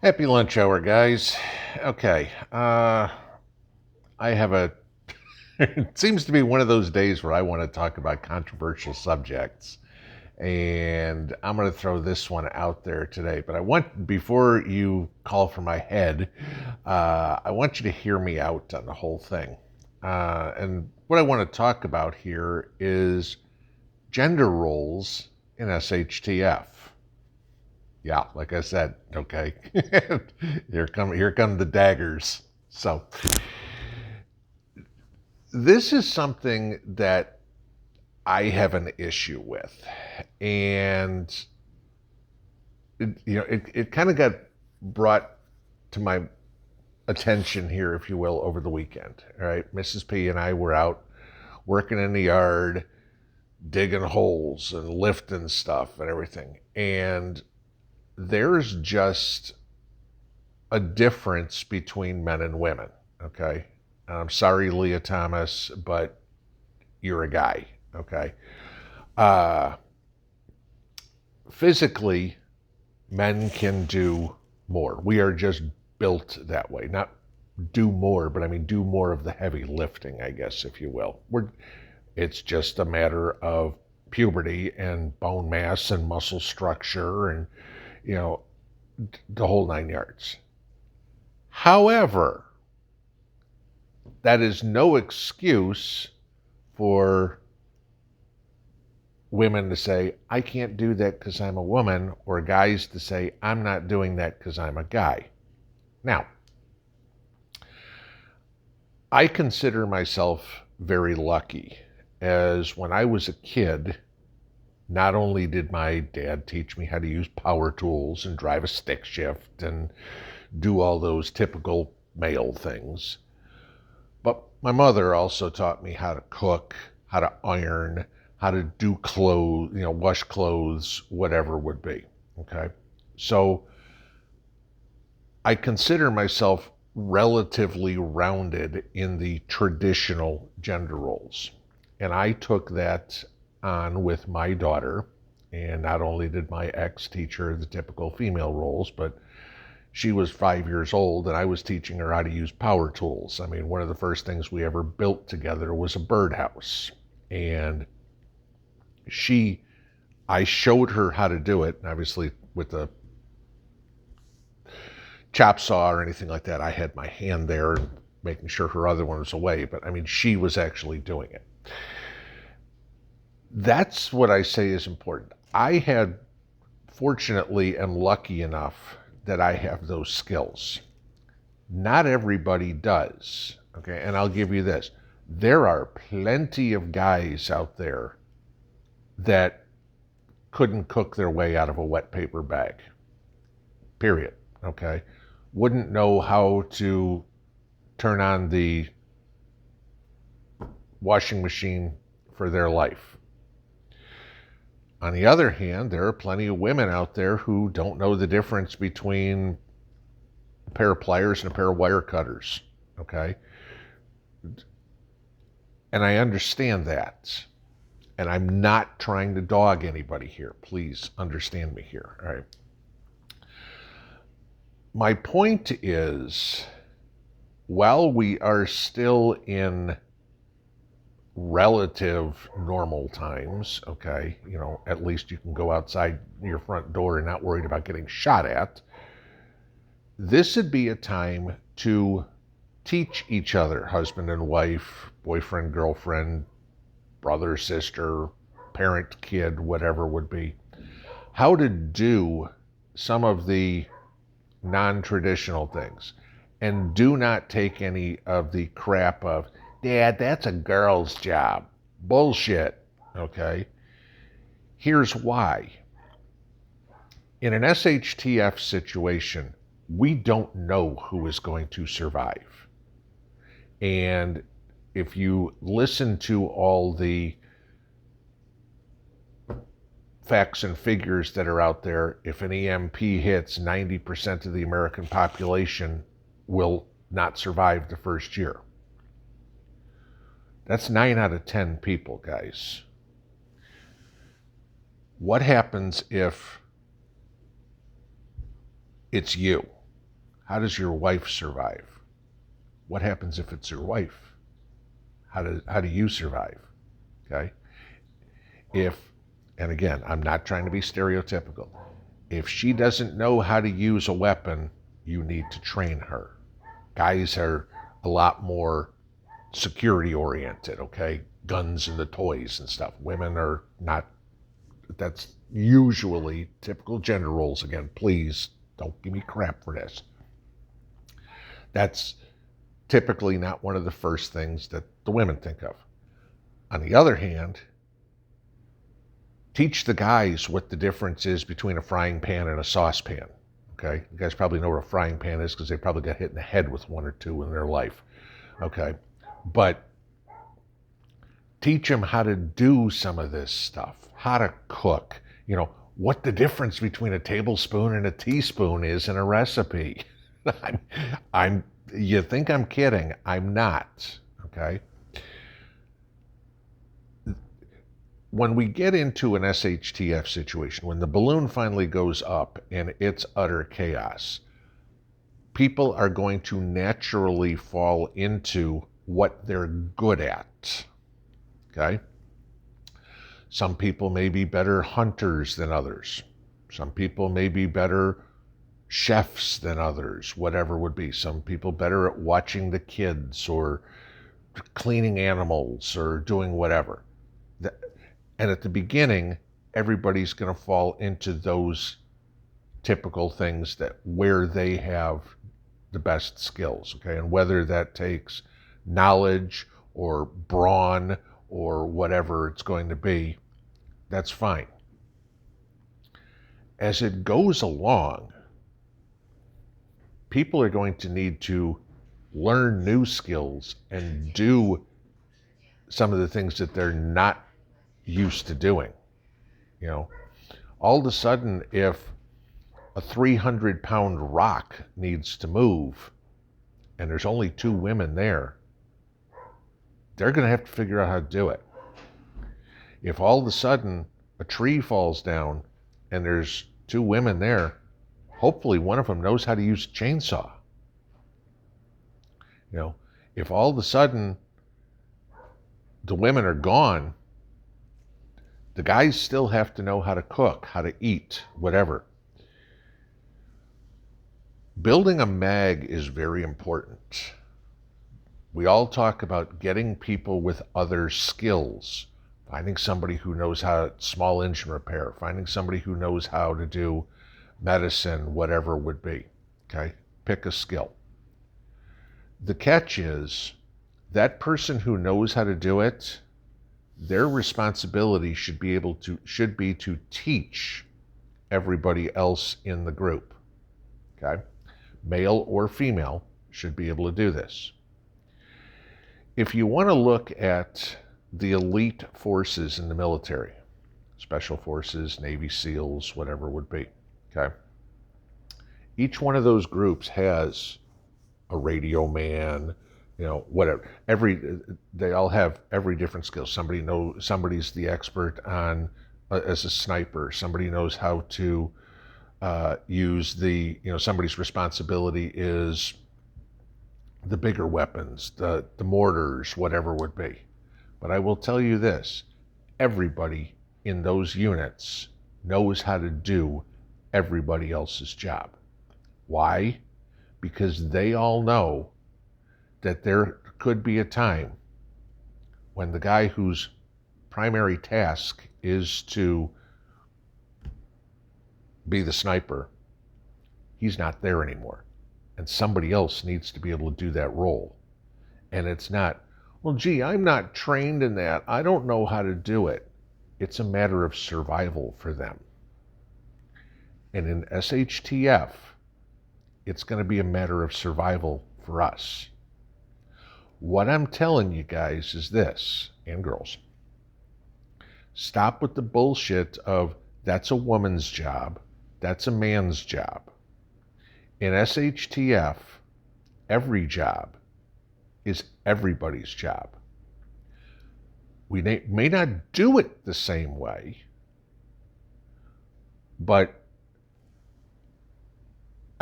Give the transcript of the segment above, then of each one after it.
Happy lunch hour, guys. Okay, I have a. It seems to be one of those days where I want to talk about controversial subjects, and I'm going to throw this one out there today. But before you call for my head, I want you to hear me out on the whole thing. And what I want to talk about here is gender roles in SHTF. Yeah, like I said, okay. Here come the daggers. So this is something that I have an issue with. And it kind of got brought to my attention here, if you will, over the weekend. All right. Mrs. P and I were out working in the yard, digging holes and lifting stuff and everything. And there's just a difference between men and women, okay? I'm sorry, Leah Thomas, but you're a guy, okay? Physically, men can do more. We are just built that way. Not do more, but I mean do more of the heavy lifting, I guess, if you will. It's just a matter of puberty and bone mass and muscle structure and, you know, the whole 9 yards. However, that is no excuse for women to say, I can't do that because I'm a woman, or guys to say, I'm not doing that because I'm a guy. Now, I consider myself very lucky, as when I was a kid, not only did my dad teach me how to use power tools and drive a stick shift and do all those typical male things, but my mother also taught me how to cook, how to iron, how to do clothes, wash clothes, whatever would be. Okay. So I consider myself relatively rounded in the traditional gender roles. And I took that on with my daughter. And not only did my ex teach her the typical female roles, but she was 5 years old and I was teaching her how to use power tools. I mean, one of the first things we ever built together was a birdhouse. And I showed her how to do it. Obviously, with the chop saw or anything like that, I had my hand there and making sure her other one was away. But I mean, she was actually doing it. That's what I say is important. Fortunately, am lucky enough that I have those skills. Not everybody does. Okay, and I'll give you this. There are plenty of guys out there that couldn't cook their way out of a wet paper bag. Period. Okay. Wouldn't know how to turn on the washing machine for their life. On the other hand, there are plenty of women out there who don't know the difference between a pair of pliers and a pair of wire cutters. Okay. And I understand that. And I'm not trying to dog anybody here. Please understand me here. All right. My point is, while we are still in relative normal times, okay, at least you can go outside your front door and not worried about getting shot at, this would be a time to teach each other, husband and wife, boyfriend, girlfriend, brother, sister, parent, kid, whatever would be, how to do some of the non-traditional things. And do not take any of the crap of, Dad, that's a girl's job. Bullshit, okay? Here's why. In an SHTF situation, we don't know who is going to survive. And if you listen to all the facts and figures that are out there, if an EMP hits, 90% of the American population will not survive the first year. That's 9 out of 10 people, guys. What happens if it's you? How does your wife survive? What happens if it's your wife? How do you survive? Okay? And again, I'm not trying to be stereotypical. If she doesn't know how to use a weapon, you need to train her. Guys are a lot more security oriented, okay? Guns and the toys and stuff. Women are not. That's usually typical gender roles. Again, please don't give me crap for this. That's typically not one of the first things that the women think of. On the other hand, teach the guys what the difference is between a frying pan and a saucepan. Okay, you guys probably know what a frying pan is because they probably got hit in the head with one or two in their life. Okay, but teach them how to do some of this stuff, how to cook, what the difference between a tablespoon and a teaspoon is in a recipe. You think I'm kidding? I'm not, okay? When we get into an SHTF situation, when the balloon finally goes up and it's utter chaos, people are going to naturally fall into what they're good at, okay? Some people may be better hunters than others. Some people may be better chefs than others, whatever would be. Some people better at watching the kids or cleaning animals or doing whatever. And at the beginning, everybody's going to fall into those typical things where they have the best skills, okay? And whether that takes knowledge or brawn or whatever it's going to be, that's fine. As it goes along, people are going to need to learn new skills and do some of the things that they're not used to doing. All of a sudden, if a 300-pound rock needs to move and there's only 2 women there, they're going to have to figure out how to do it. If all of a sudden a tree falls down and there's 2 women there, hopefully one of them knows how to use a chainsaw. If all of a sudden the women are gone, the guys still have to know how to cook, how to eat, whatever. Building a mag is very important. We all talk about getting people with other skills, finding somebody who knows how to small engine repair, finding somebody who knows how to do medicine, whatever it would be. Okay? Pick a skill. The catch is that person who knows how to do it, their responsibility should be to teach everybody else in the group. Okay? Male or female should be able to do this. If you want to look at the elite forces in the military, special forces, Navy SEALs, whatever it would be, okay? Each one of those groups has a radio man, whatever. They all have every different skill. Somebody's the expert on as a sniper. Somebody knows how to use somebody's responsibility is the bigger weapons, the mortars, whatever would be. But I will tell you this, everybody in those units knows how to do everybody else's job. Why? Because they all know that there could be a time when the guy whose primary task is to be the sniper, he's not there anymore. And somebody else needs to be able to do that role. And it's not, well, gee, I'm not trained in that. I don't know how to do it. It's a matter of survival for them. And in SHTF, it's going to be a matter of survival for us. What I'm telling you guys is this, and girls, stop with the bullshit of that's a woman's job, that's a man's job. In SHTF, every job is everybody's job. We may not do it the same way, but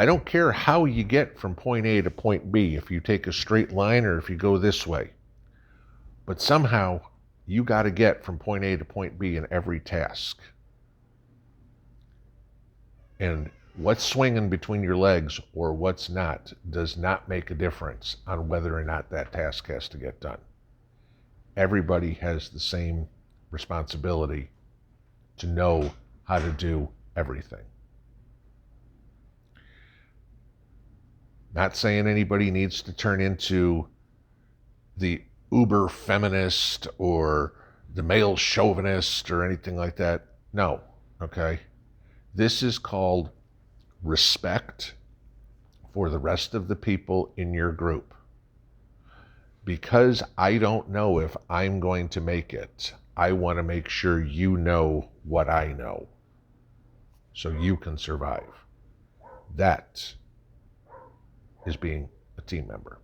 I don't care how you get from point A to point B, if you take a straight line or if you go this way. But somehow you got to get from point A to point B in every task. And what's swinging between your legs or what's not does not make a difference on whether or not that task has to get done. Everybody has the same responsibility to know how to do everything. Not saying anybody needs to turn into the uber feminist or the male chauvinist or anything like that. No, okay? This is called respect for the rest of the people in your group. Because I don't know if I'm going to make it, I want to make sure you know what I know so you can survive. That is being a team member.